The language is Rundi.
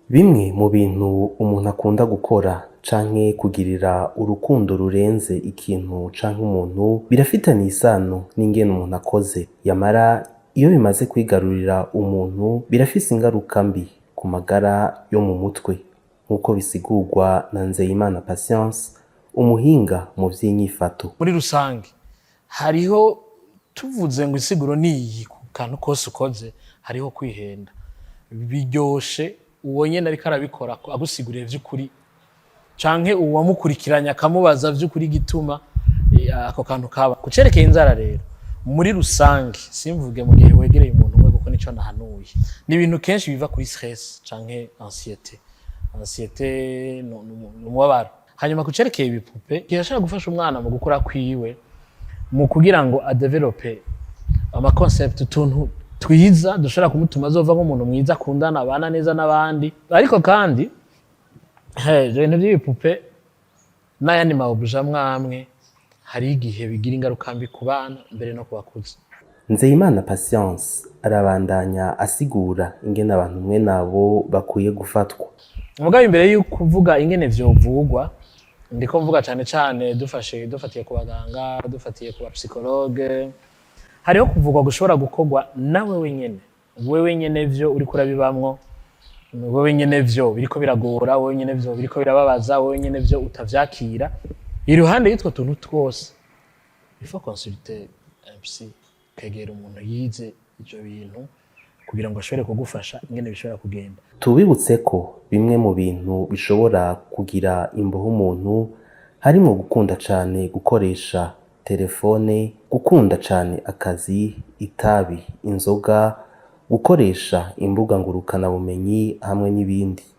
Bimwe mu bintu umuntu akunda gukora canke kugirira urukundo rurenze ikintu canke umuntu birafitaniye isano n'ingene umuntu akoze. Yamara iyo bimaze kwigarurira umuntu birafise ingaruka mbi ku magara yo mu mutwe nk'uko bisigurwa na Nzeyimana Patience, umuhinga mu vy'inyifato. Muri rusange hariho tuvuze ngo isiguro niyi ku kantu kose ukoze hariho kwihenda. Biryoshe uwo nyene ariko arabikora agusiguriye vy'ukuri canke uwamukurikiranya akamubaza vy'ukuri gituma ako kantu kaba. Kucerekeye inzara rero muri rusange simvuge mu gihe wegereye umuntu umwe kuko nico nahanuye. Ni ibintu kenshi biva kuri stress canke anxiété. Anxiété n'umubabaro. Hanyuma kucerekeye ibipupe kirashaka gufasha umwana mu gukura kwiwe mu kugira ngo adevelope ama concept tuntu twiza dushobora kumutuma azova nk'umuntu mwiza akundana abana neza n'abandi. Ariko kandi ibintu by'ibipupe n'ayandi mabuja mwamwe hari igihe bigira ingaruka mbi ku bana mbere no kubakuza. Nzeyimana Patience arabandanya asigura ingene abantu mwe nabo bakwiye gufatwa. Mugabe imbere y'uko kuvuga ingene vyovugwa ndiko mvuga cane dufatiye ku baganga, dufatiye ku psychologue. Hariho kuvugwa gushobora gukorwa nawe wenyene. Wewe nyene vyo uri kurabibamwo, wewe nyene vyo biriko biragora, wewe nyene vyo biriko birababaza, wewe nyene vyo utavyakira. Iruhande y'utwo tuntu twose il faut consulter un psy, kegera umuntu yize ivyo bintu kugira ngo ashobore kugufasha ingene bishobora kugenda. Tubibutse ko bimwe mu bintu bishobora kugira imboho umuntu harimo gukunda cane gukoresha telefone, gukunda cane akazi, itabi, inzoga, gukoresha imbuga ngurukana bumenyi hamwe n'ibindi.